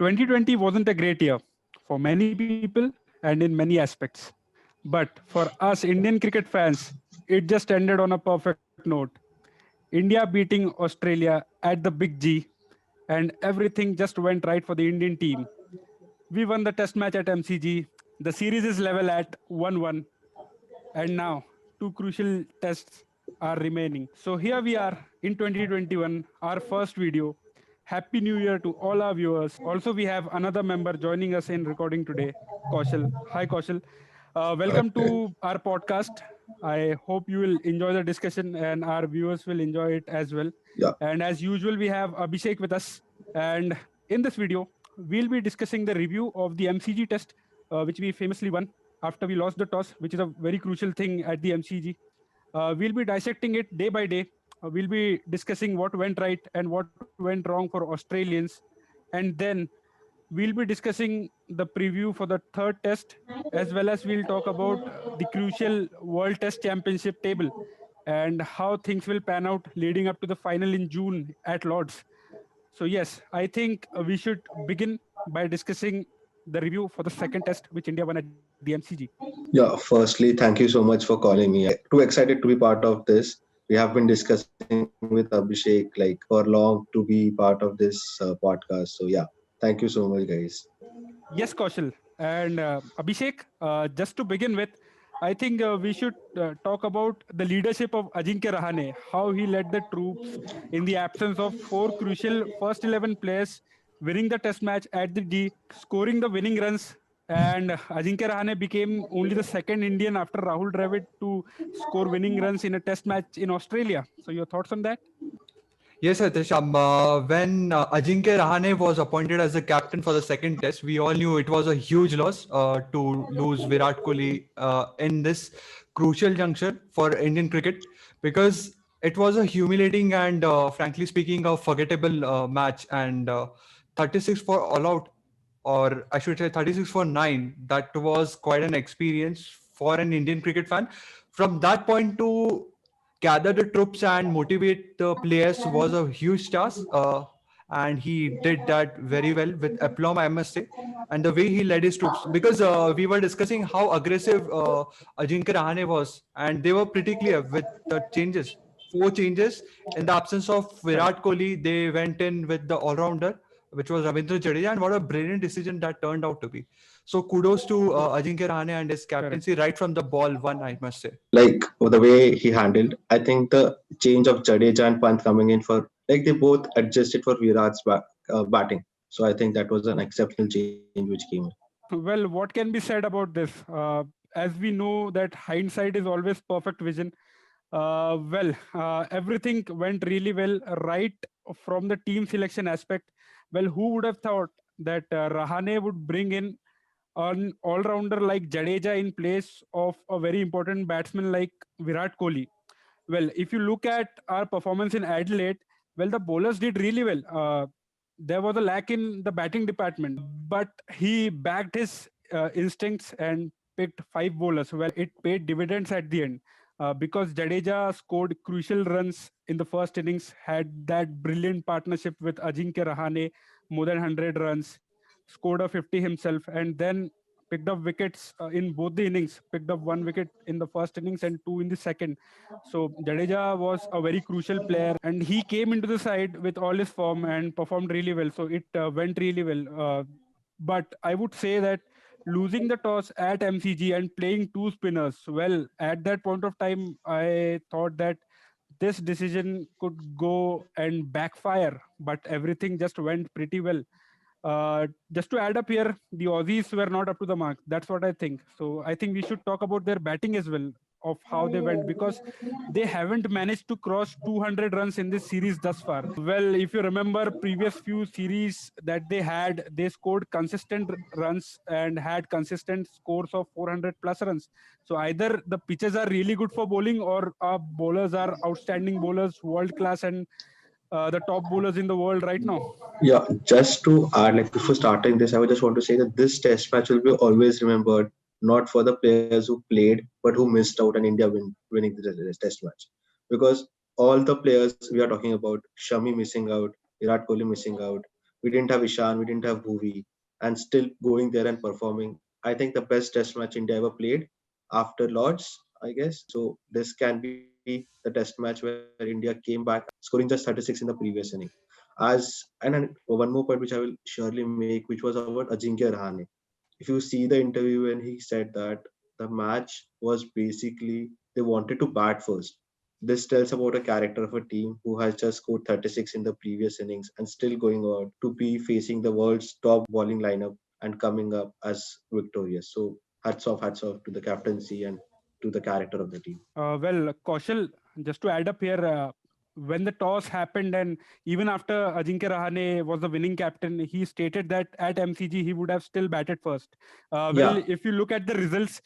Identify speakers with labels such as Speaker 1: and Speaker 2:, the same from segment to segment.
Speaker 1: 2020 wasn't a great year for many people and in many aspects. But for us Indian cricket fans, it just ended on a perfect note. India beating Australia at the Big G, and everything just went right for the Indian team. We won the test match at MCG. The series is level at 1-1, and now two crucial tests are remaining. So here we are in 2021, our first video. Happy New Year to all our viewers. Also, we have another member joining us in recording today, Kaushal. Hi, Kaushal. Welcome
Speaker 2: Okay.
Speaker 1: to our podcast. I hope you will enjoy the discussion and our viewers will enjoy it as well.
Speaker 2: Yeah.
Speaker 1: And as usual, we have Abhishek with us. And in this video, we'll be discussing the review of the MCG test, which we famously won after we lost the toss, which is a very crucial thing at the MCG. We'll be dissecting it day by day. We'll be discussing what went right and what went wrong for Australians. And then we'll be discussing the preview for the third test, as well as we'll talk about the crucial World Test Championship table and how things will pan out leading up to the final in June at Lords. So, yes, I think we should begin by discussing the review for the second test, which India won at the MCG.
Speaker 2: Yeah. Firstly, thank you so much for calling me. Too excited to be part of this. We have been discussing with Abhishek like for long to be part of this podcast. So yeah, thank you so much, guys.
Speaker 1: Yes, Kaushal. And Abhishek, just to begin with, I think we should talk about the leadership of Ajinkya Rahane, how he led the troops in the absence of four crucial first 11 players, winning the test match at the D, scoring the winning runs. And Ajinkya Rahane became only the second Indian after Rahul Dravid to score winning runs in a test match in Australia. So, your thoughts on that?
Speaker 3: Yes, Hitesh. When Ajinkya Rahane was appointed as the captain for the second test, we all knew it was a huge loss to lose Virat Kohli in this crucial juncture for Indian cricket, because it was a humiliating and, frankly speaking, a forgettable match. And 36 for all out, or I should say 36 for 9, that was quite an experience for an Indian cricket fan. From that point to gather the troops and motivate the players was a huge task. And he did that very well with aplomb, I must say. And the way he led his troops, because we were discussing how aggressive Ajinkya Rahane was, and they were pretty clear with the changes. Four changes in the absence of Virat Kohli. They went in with the all-rounder, which was Ravindra Jadeja, and what a brilliant decision that turned out to be. So kudos to Ajinkya Rahane and his
Speaker 1: Correct.
Speaker 3: captaincy right from the ball one, I must say.
Speaker 2: Like the way he handled, I think the change of Jadeja and Pant coming in for like they both adjusted for Virat's batting. So I think that was an exceptional change which came in.
Speaker 1: Well, what can be said about this? As we know that hindsight is always perfect vision. Everything went really well right from the team selection aspect. Well, who would have thought that Rahane would bring in an all-rounder like Jadeja in place of a very important batsman like Virat Kohli? Well, if you look at our performance in Adelaide, well, the bowlers did really well. There was a lack in the batting department, but he backed his instincts and picked five bowlers. Well, it paid dividends at the end because Jadeja scored crucial runs in the first innings, had that brilliant partnership with Ajinkya Rahane, more than 100 runs, scored a 50 himself, and then picked up wickets in both the innings, picked up one wicket in the first innings and two in the second. So Jadeja was a very crucial player, and he came into the side with all his form and performed really well. So it went really well. But I would say that losing the toss at MCG and playing two spinners, well, at that point of time, I thought that this decision could go and backfire, but everything just went pretty well. Just to add up here, the Aussies were not up to the mark. That's what I think. So I think we should talk about their batting as well, of how they went, because they haven't managed to cross 200 runs in this series thus far. Well, if you remember previous few series that they had, they scored consistent runs and had consistent scores of 400 plus runs. So either the pitches are really good for bowling, or our bowlers are outstanding bowlers, world class, and the top bowlers in the world right now.
Speaker 2: Yeah, just to add, like before starting this, I would just want to say that this test match will be always remembered not for the players who played, but who missed out and India winning the test match. Because all the players we are talking about, Shami missing out, Virat Kohli missing out, We didn't have Ishan, we didn't have Bhuvi, and still going there and performing. I think the best test match India ever played after Lords, I guess. So this can be the test match where India came back, scoring just 36 in the previous inning. One more point which I will surely make, which was about Ajinkya Rahane. If you see the interview when he said that the match was basically they wanted to bat first. This tells about a character of a team who has just scored 36 in the previous innings and still going on to be facing the world's top bowling lineup and coming up as victorious. So hats off to the captaincy and to the character of the team.
Speaker 1: Well, Kaushal, just to add up here, when the toss happened and even after Ajinkya Rahane was the winning captain, he stated that at MCG he would have still batted first. Well,
Speaker 2: Yeah,
Speaker 1: if you look at the results,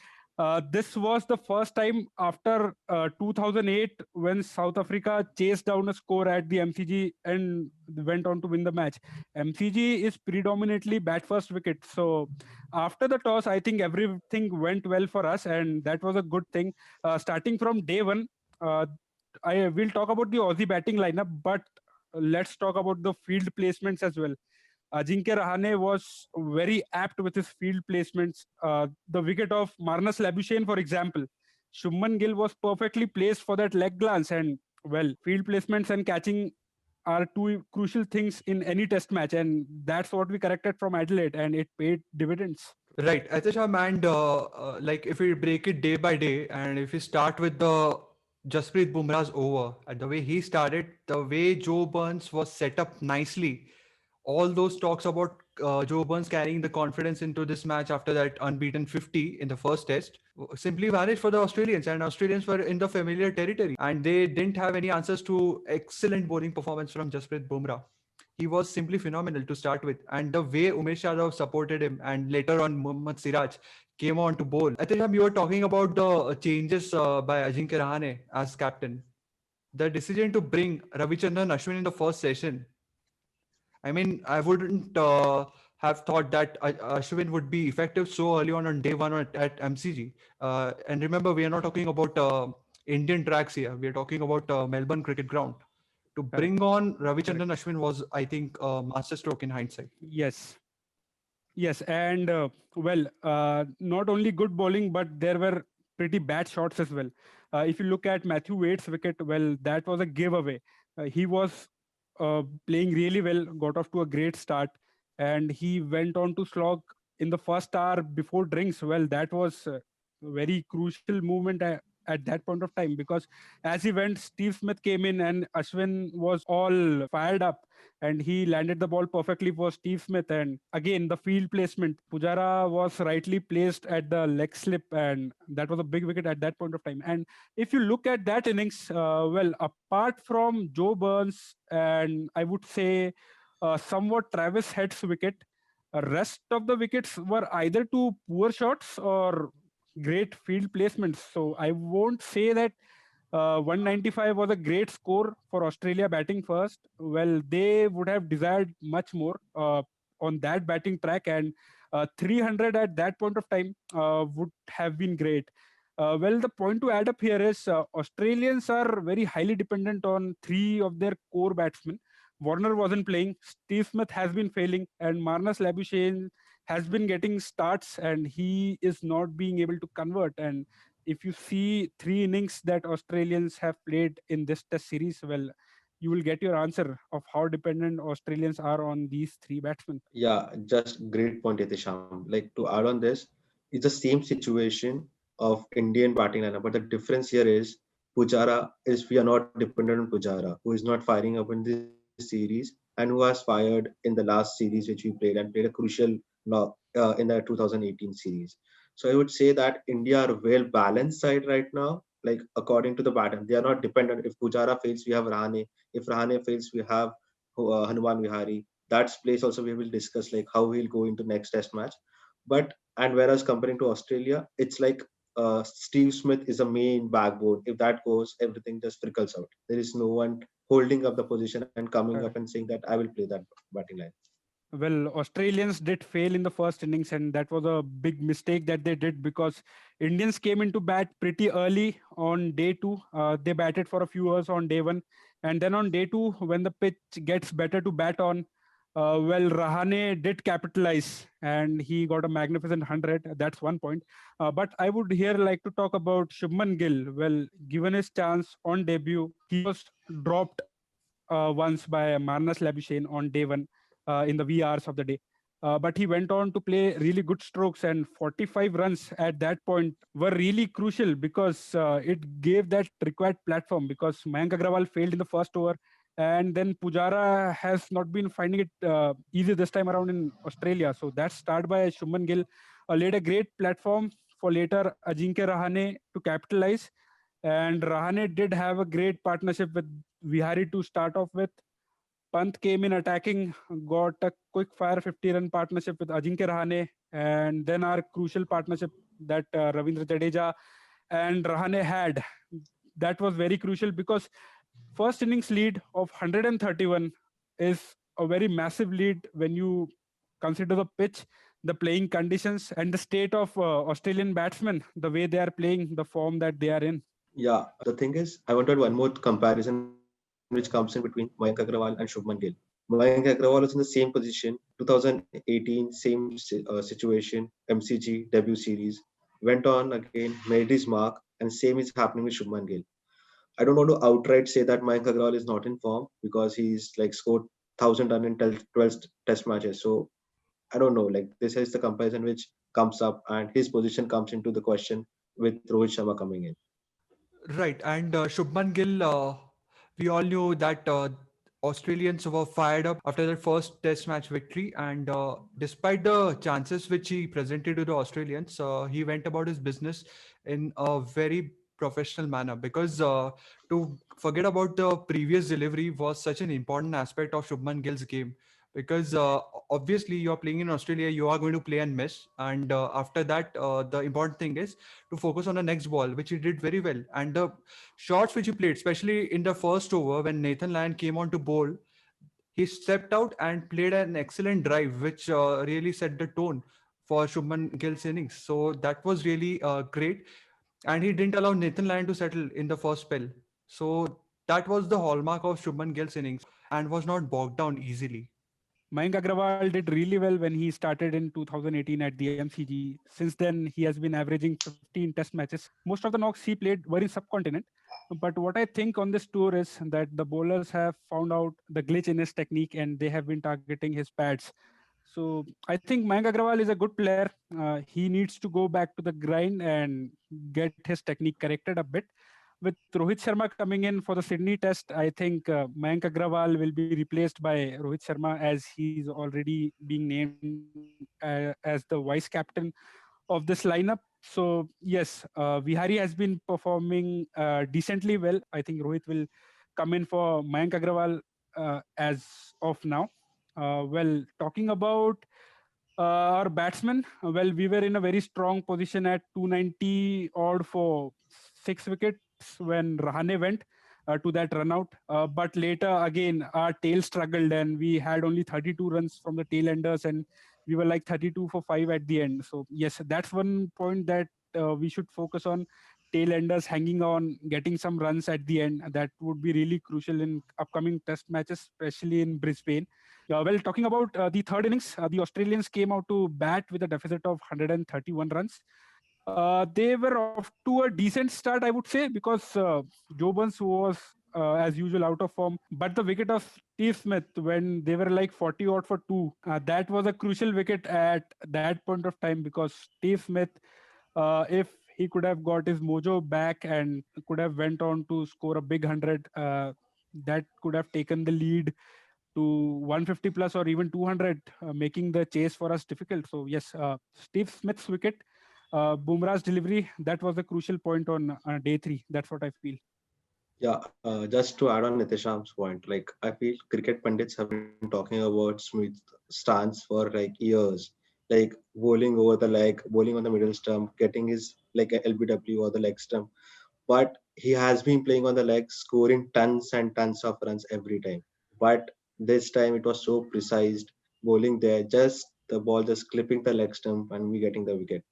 Speaker 1: this was the first time after 2008 when South Africa chased down a score at the MCG and went on to win the match. MCG is predominantly bat first wicket. So after the toss, I think everything went well for us, and that was a good thing. Starting from day one, uh, I will talk about the Aussie batting lineup, but let's talk about the field placements as well. Ajinkya Rahane was very apt with his field placements. The wicket of Marnus Labuschagne, for example, Shubman Gill was perfectly placed for that leg glance. And well, field placements and catching are two crucial things in any test match, and that's what we corrected from Adelaide, and it paid dividends.
Speaker 3: Right, Atisham, and like if we break it day by day, and if we start with the Jasprit Bumrah's over, and the way he started, the way Joe Burns was set up nicely, all those talks about Joe Burns carrying the confidence into this match after that unbeaten 50 in the first test simply vanished for the Australians, and Australians were in the familiar territory, and they didn't have any answers to excellent bowling performance from Jasprit Bumrah. He was simply phenomenal to start with, and the way Umesh Yadav supported him, and later on Mohammad Siraj came on to bowl. I think you were talking about the changes by Ajinkya Rahane as captain. The decision to bring Ravichandran Ashwin in the first session. I mean, I wouldn't have thought that Ashwin would be effective so early on day one at MCG. And remember, we are not talking about Indian tracks here. We are talking about Melbourne Cricket Ground. To
Speaker 1: Correct.
Speaker 3: bring on
Speaker 1: Correct.
Speaker 3: Ravichandran Ashwin was, I think, a masterstroke in hindsight.
Speaker 1: Yes. Yes, and well, not only good bowling, but there were pretty bad shots as well. If you look at Matthew Wade's wicket, well, that was a giveaway. He was playing really well, got off to a great start, and he went on to slog in the first hour before drinks. Well, that was a very crucial movement at that point of time, because as he went, Steve Smith came in and Ashwin was all fired up and he landed the ball perfectly for Steve Smith. And again, the field placement, Pujara was rightly placed at the leg slip, and that was a big wicket at that point of time. And if you look at that innings, well, apart from Joe Burns and I would say somewhat Travis Head's wicket, rest of the wickets were either too poor shots or great field placements. So I won't say that 195 was a great score for Australia batting first. Well, they would have desired much more on that batting track, and 300 at that point of time would have been great. Well, the point to add up here is Australians are very highly dependent on three of their core batsmen. Warner wasn't playing, Steve Smith has been failing, and Marnus Labuschagne has been getting starts and he is not being able to convert. And if you see three innings that Australians have played in this test series, well, you will get your answer of how dependent Australians are on these three batsmen.
Speaker 2: yeah, just great point, Itisham. Like to add on this, it's the same situation of Indian batting lineup, but the difference here is Pujara is we are not dependent on Pujara, who is not firing up in this series and who has fired in the last series which we played and played a crucial in the 2018 series. So I would say that India are well balanced side right now. Like according to the pattern, they are not dependent. If Pujara fails, we have Rahane. If Rahane fails, we have Hanuman Vihari. That's place also we will discuss like how we'll go into next test match. But and whereas comparing to Australia, it's like Steve Smith is a main backbone. If that goes, everything just trickles out. There is no one holding up the position and coming up
Speaker 1: Correct.
Speaker 2: and saying that I will play that batting line.
Speaker 1: Well, Australians did fail in the first innings, and that was a big mistake that they did because Indians came into bat pretty early on day two. They batted for a few hours on day one, and then on day two, when the pitch gets better to bat on, Well, Rahane did capitalize and he got a magnificent 100. That's one point. But I would here like to talk about Shubman Gill. Well, given his chance on debut, he was dropped once by Marnus Labuschagne on day one in the wee hours of the day. But he went on to play really good strokes, and 45 runs at that point were really crucial because it gave that required platform. Because Mayank Agrawal failed in the first over, and then Pujara has not been finding it easy this time around in Australia. So that start by Shubman Gill laid a great platform for later Ajinkya Rahane to capitalize. And Rahane did have a great partnership with Vihari to start off with. Pant came in attacking, got a quick fire 50-run partnership with Ajinkya Rahane, and then our crucial partnership that Ravindra Jadeja and Rahane had. That was very crucial because first innings lead of 131 is a very massive lead when you consider the pitch, the playing conditions, and the state of Australian batsmen, the way they are playing, the form that they are in.
Speaker 2: Yeah, the thing is, I wanted one more comparison which comes in between Mayank Agrawal and Shubman Gill. Mayank Agrawal was in the same position, 2018, same situation, MCG, debut series, went on again, made his mark, and same is happening with Shubman Gill. I don't want to outright say that Mayank Agrawal is not in form because he's like scored 1,000 run in 12 test matches. So I don't know, like this is the comparison which comes up and his position comes into the question with Rohit Sharma coming in.
Speaker 3: Right, and Shubman Gill, we all knew that Australians were fired up after their first Test match victory, and despite the chances which he presented to the Australians, he went about his business in a very professional manner. Because to forget about the previous delivery was such an important aspect of Shubman Gill's game. Because obviously you are playing in Australia, you are going to play and miss, and after that, the important thing is to focus on the next ball, which he did very well. And the shots which he played, especially in the first over when Nathan Lyon came on to bowl, he stepped out and played an excellent drive, which really set the tone for Shubman Gill's innings. So that was really great. And he didn't allow Nathan Lyon to settle in the first spell. So that was the hallmark of Shubman Gill's innings and was not bogged down easily.
Speaker 1: Mayank Agrawal did really well when he started in 2018 at the MCG. Since then, he has been averaging 15 test matches. Most of the knocks he played were in subcontinent. But what I think on this tour is that the bowlers have found out the glitch in his technique and they have been targeting his pads. So I think Mayank Agrawal is a good player. He needs to go back to the grind and get his technique corrected a bit. With Rohit Sharma coming in for the Sydney Test, I think Mayank Agrawal will be replaced by Rohit Sharma as he's already being named as the vice captain of this lineup. So yes, Vihari has been performing decently well. I think Rohit will come in for Mayank Agrawal as of now. Well, talking about our batsmen, well, we were in a very strong position at 290 odd for 6 wickets when Rahane went to that run out. But later, again, our tail struggled and we had only 32 runs from the tail enders and we were like 32 for 5 at the end. So, yes, that's one point that we should focus on, tail enders hanging on, getting some runs at the end. That would be really crucial in upcoming test matches, especially in Brisbane. Well, talking about the third innings, the Australians came out to bat with a deficit of 131 runs. They were off to a decent start, I would say, because Joe Burns was, as usual, out of form. But the wicket of Steve Smith, when they were like 40 odd for two, that was a crucial wicket at that point of time because Steve Smith, if he could have got his mojo back and could have went on to score a big 100, that could have taken the lead to 150 plus or even 200, making the chase for us difficult. So yes, Steve Smith's wicket, Bumrah's delivery, that was the crucial point on day three. That's what I feel.
Speaker 2: Yeah, just to add on Nitisham's point, like I feel cricket pundits have been talking about Smith's stance for like years, like bowling over the leg, bowling on the middle stump, getting his like a LBW or the leg stump. But he has been playing on the leg, scoring tons and tons of runs every time. But this time it was so precise, bowling there, just the ball just clipping the leg stump and we getting the wicket.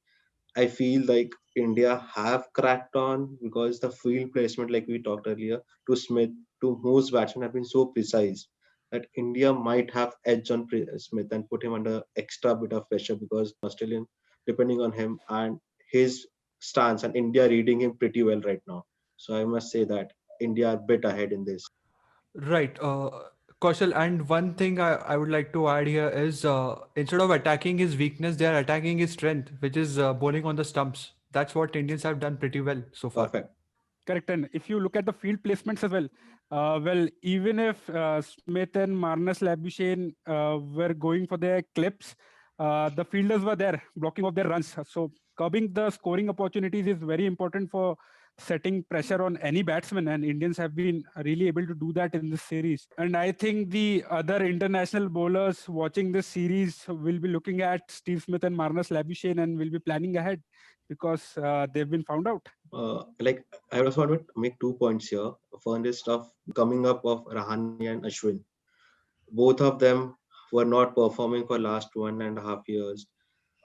Speaker 2: I feel like India have cracked on because the field placement, like we talked earlier, to Smith, to most batsmen have been so precise. that India might have edge on Smith and put him under extra bit of pressure because Australian depending on him and his stance and India reading him pretty well right now. So I must say that India are a bit ahead in this.
Speaker 3: Right. Kaushal, and one thing I would like to add here is instead of attacking his weakness, they are attacking his strength, which is bowling on the stumps. That's what Indians have done pretty well so far.
Speaker 2: Perfect.
Speaker 1: Correct. And if you look at the field placements as well, even if Smith and Marnus Labuschagne were going for their clips, the fielders were there blocking off their runs. So curbing the scoring opportunities is very important for setting pressure on any batsman, and Indians have been really able to do that in this series. And I think the other international bowlers watching this series will be looking at Steve Smith and Marnus Labuschagne and will be planning ahead because they've been found out.
Speaker 2: Like I also want to make 2 points here. One is stuff coming up of Rahane and Ashwin. Both of them were not performing for last 1.5 years.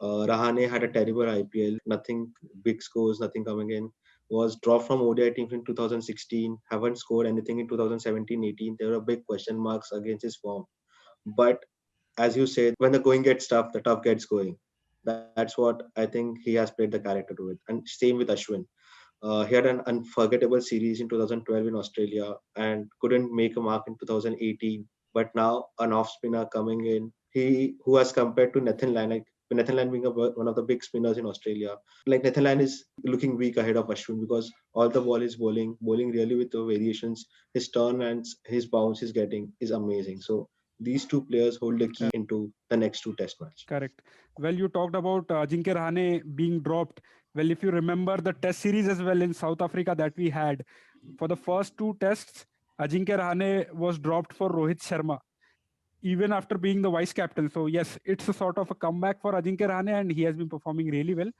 Speaker 2: Rahane had a terrible IPL, nothing big scores, nothing coming in. Was dropped from ODI teams in 2016, haven't scored anything in 2017-18. There were big question marks against his form. But as you said, when the going gets tough, the tough gets going. That's what I think he has played the character to it. And same with Ashwin. He had an unforgettable series in 2012 in Australia and couldn't make a mark in 2018. But now an off spinner coming in, he who has compared to Nathan Lyon, like Nathan Lyon being one of the big spinners in Australia. Like Nathan Lyon is looking weak ahead of Ashwin because all the ball is bowling really with the variations. His turn and his bounce is getting is amazing. So these two players hold the key into the next two test match.
Speaker 1: Correct. Well, you talked about Ajinkya Rahane being dropped. Well, if you remember the test series as well in South Africa that we had, for the first two tests, Ajinkya Rahane was dropped for Rohit Sharma, even after being the vice captain. So, yes, it's a sort of a comeback for Ajinkya Rahane and he has been performing really well.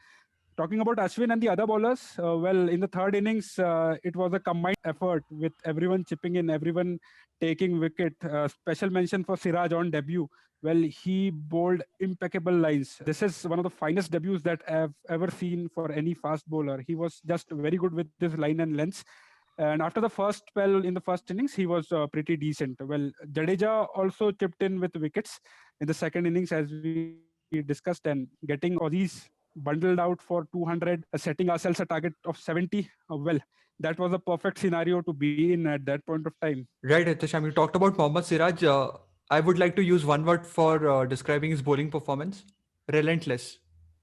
Speaker 1: Talking about Ashwin and the other bowlers, well, in the third innings, it was a combined effort with everyone chipping in, everyone taking wicket. Special mention for Siraj on debut. Well, he bowled impeccable lines. This is one of the finest debuts that I've ever seen for any fast bowler. He was just very good with this line and lengths. And after the first spell in the first innings, he was pretty decent. Well, Jadeja also chipped in with wickets in the second innings, as we discussed, and getting Aussies bundled out for 200, setting ourselves a target of 70. Well, that was a perfect scenario to be in at that point of time.
Speaker 3: Right, Hitisham, you talked about Mohammad Siraj. I would like to use one word for describing his bowling performance: relentless.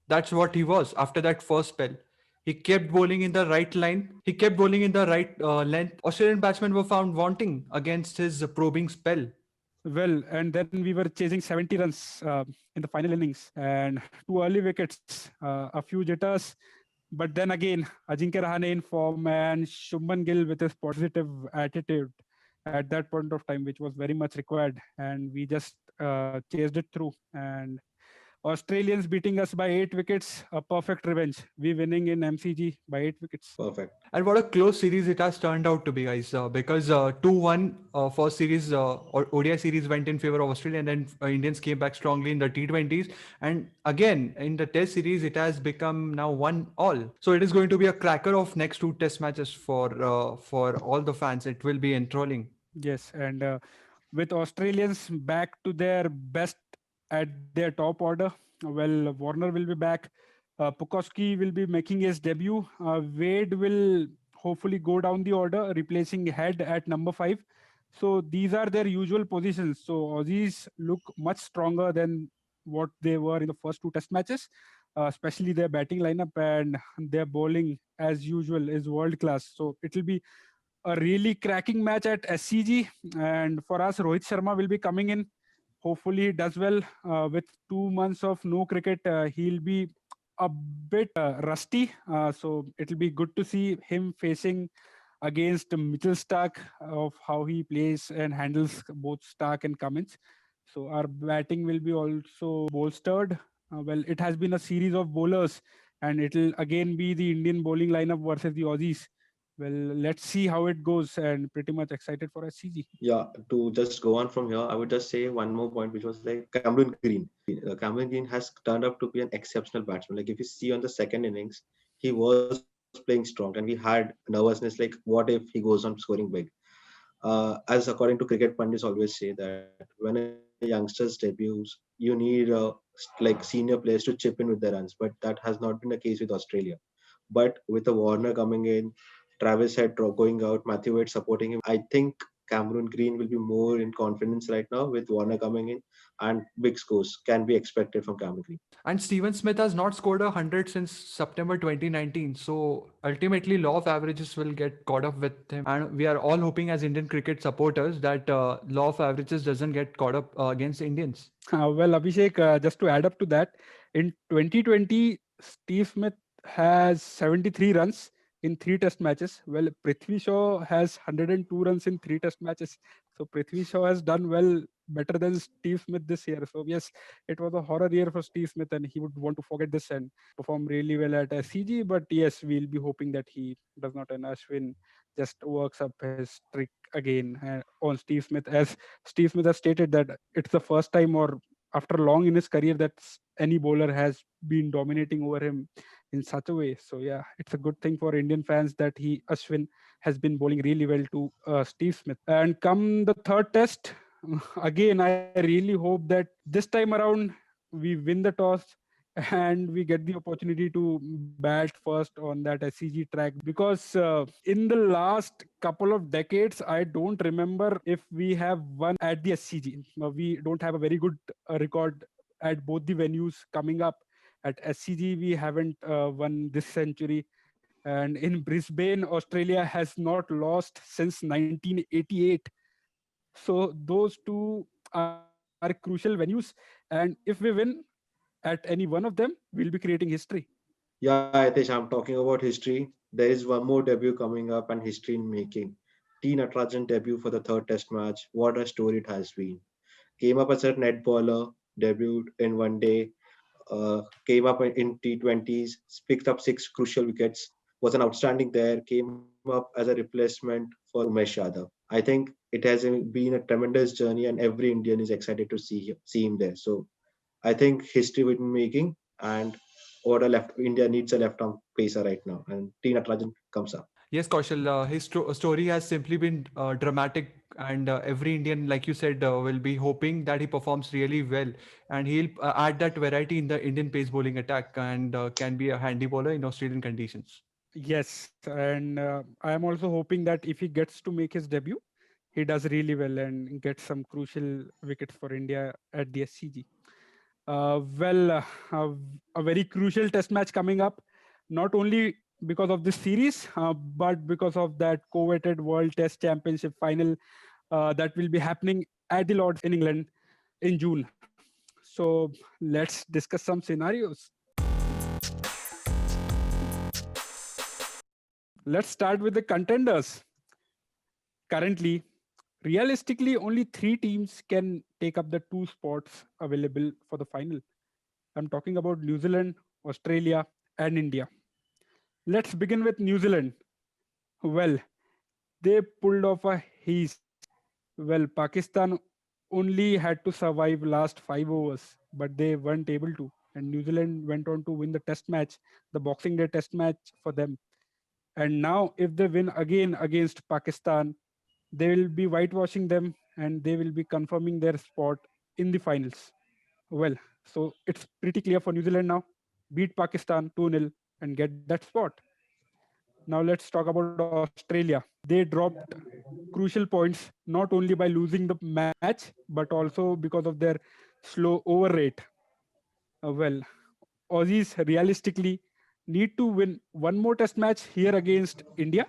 Speaker 3: That's what he was after that first spell. He kept bowling in the right line. He kept bowling in the right length. Australian batsmen were found wanting against his probing spell.
Speaker 1: Well, and then we were chasing 70 runs in the final innings and two early wickets, a few jitters. But then again, Ajinkya Rahane in form and Shubman Gill with his positive attitude at that point of time, which was very much required. And we just chased it through. And Australians beating us by 8 wickets, a perfect revenge. We winning in MCG by 8 wickets.
Speaker 2: Perfect.
Speaker 3: And what a close series it has turned out to be, guys. Because 2-1 first series, or ODI series went in favor of Australia, and then Indians came back strongly in the T20s. And again, in the Test series, it has become now 1-1. So it is going to be a cracker of next two Test matches for all the fans. It will be enthralling.
Speaker 1: Yes, and with Australians back to their best at their top order, well, Warner will be back. Pukoski will be making his debut. Wade will hopefully go down the order, replacing Head at number 5. So these are their usual positions. So Aussies look much stronger than what they were in the first two Test matches, especially their batting lineup, and their bowling, as usual, is world class. So it will be a really cracking match at SCG. And for us, Rohit Sharma will be coming in. Hopefully, he does well. With 2 months of no cricket, he'll be a bit rusty. So it'll be good to see him facing against Mitchell Stark, of how he plays and handles both Stark and Cummins. So our batting will be also bolstered. Well, it has been a series of bowlers, and it'll again be the Indian bowling lineup versus the Aussies. Well, let's see how it goes, and pretty much excited for SCG.
Speaker 2: Yeah, to just go on from here, I would just say one more point, which was like Cameron Green. Cameron Green has turned out to be an exceptional batsman. Like if you see on the second innings, he was playing strong, and we had nervousness like, what if he goes on scoring big? As according to cricket pundits always say that when a youngster debuts, you need like senior players to chip in with the runs, but that has not been the case with Australia. But with the Warner coming in, Travis Head going out, Matthew Wade supporting him, I think Cameron Green will be more in confidence right now with Warner coming in, and big scores can be expected from Cameron Green.
Speaker 3: And Steven Smith has not scored 100 since September 2019. So ultimately, law of averages will get caught up with him. And we are all hoping as Indian cricket supporters that law of averages doesn't get caught up against Indians.
Speaker 1: Well, Abhishek, just to add up to that, in 2020, Steve Smith has 73 runs in 3 test matches. Well, Prithvi Shaw has 102 runs in 3 test matches. So Prithvi Shaw has done well, better than Steve Smith this year. So yes, it was a horror year for Steve Smith, and he would want to forget this and perform really well at SCG. But yes, we'll be hoping that he does not, and Ashwin just works up his trick again on Steve Smith, as Steve Smith has stated that it's the first time or after long in his career that any bowler has been dominating over him in such a way. So yeah, it's a good thing for Indian fans that he Ashwin has been bowling really well to Steve Smith. And come the third test, again I really hope that this time around we win the toss and we get the opportunity to bat first on that SCG track, because in the last couple of decades I don't remember if we have won at the SCG. We don't have a very good record at both the venues coming up. At SCG we haven't won this century, and in Brisbane Australia has not lost since 1988. So those two are crucial venues, and if we win at any one of them, we'll be creating history.
Speaker 2: Yeah, Hitesh, I'm talking about history. There is one more debut coming up and history in making. T. Natarajan debut for the third test match. What a story it has been. Came up as a net bowler, debuted in one day, came up in T20s, picked up 6 crucial wickets, was an outstanding there, came up as a replacement for Umesh Yadav. I think it has been a tremendous journey, and every Indian is excited to see him there. So I think history will be making, and what a left India needs a left arm pacer right now, and T. Natarajan comes up.
Speaker 3: Yes, Kaushal, his story has simply been dramatic, and every Indian, like you said, will be hoping that he performs really well, and he'll add that variety in the Indian pace bowling attack, and can be a handy bowler in Australian conditions.
Speaker 1: Yes, and I am also hoping that if he gets to make his debut, he does really well and gets some crucial wickets for India at the SCG. A very crucial test match coming up, not only because of this series, but because of that coveted World Test Championship final that will be happening at the Lords in England in June. So let's discuss some scenarios. Let's start with the contenders. Currently, realistically, only 3 teams can take up the 2 spots available for the final. I'm talking about New Zealand, Australia, and India. Let's begin with New Zealand. Well, they pulled off a heist. Well, Pakistan only had to survive last 5 overs, but they weren't able to. And New Zealand went on to win the test match, the Boxing Day test match for them. And now, if they win again against Pakistan, they will be whitewashing them and they will be confirming their spot in the finals. Well, so it's pretty clear for New Zealand now. Beat Pakistan 2-0 and get that spot. Now let's talk about Australia. They dropped crucial points not only by losing the match but also because of their slow over rate. Well, Aussies realistically need to win one more test match here against India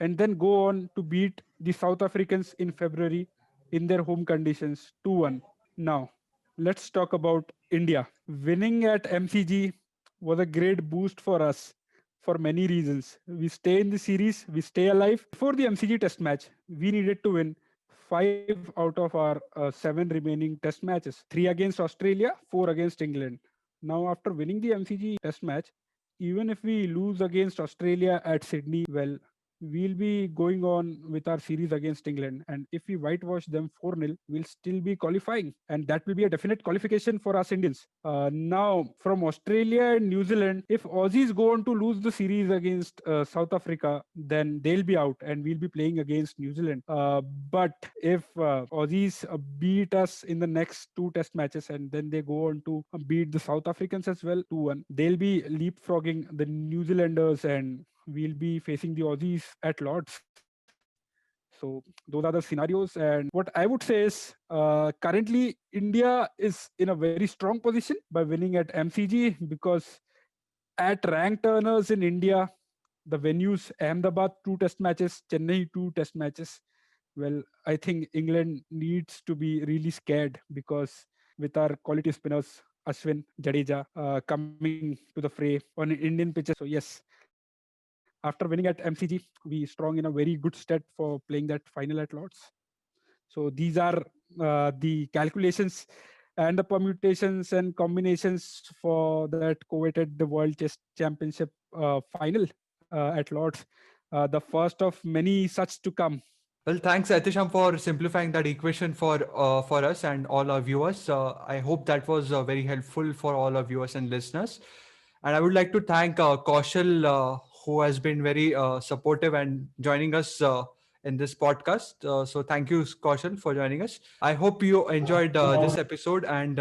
Speaker 1: and then go on to beat the South Africans in February in their home conditions 2-1. Now, let's talk about India. Winning at MCG was a great boost for us for many reasons. We stay in the series, we stay alive. Before the MCG test match, we needed to win 5 out of our 7 remaining test matches, 3 against Australia, 4 against England. Now, after winning the MCG test match, even if we lose against Australia at Sydney, well, we'll be going on with our series against England. And if we whitewash them 4-0, we'll still be qualifying. And that will be a definite qualification for us Indians. Now, from Australia and New Zealand, if Aussies go on to lose the series against South Africa, then they'll be out and we'll be playing against New Zealand. But if Aussies beat us in the next two test matches and then they go on to beat the South Africans as well 2-1, they'll be leapfrogging the New Zealanders and we'll be facing the Aussies at Lords. So those are the scenarios. And what I would say is currently India is in a very strong position by winning at MCG, because at rank turners in India, the venues Ahmedabad 2 test matches, Chennai 2 test matches. Well, I think England needs to be really scared, because with our quality spinners, Ashwin, Jadeja coming to the fray on Indian pitches. So yes, after winning at MCG, we strong in a very good stead for playing that final at Lords. So these are the calculations and the permutations and combinations for that coveted the World Chess Championship final at Lords, the first of many such to come.
Speaker 3: Well, thanks, Etisham, for simplifying that equation for us and all our viewers. I hope that was very helpful for all our viewers and listeners. And I would like to thank Kaushal, who has been very supportive and joining us in this podcast. So thank you, Kaushal, for joining us. I hope you enjoyed this episode, and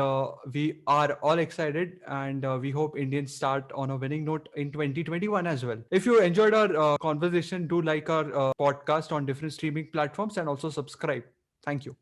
Speaker 3: we are all excited, and we hope Indians start on a winning note in 2021 as well. If you enjoyed our conversation, do like our podcast on different streaming platforms and also subscribe. Thank you.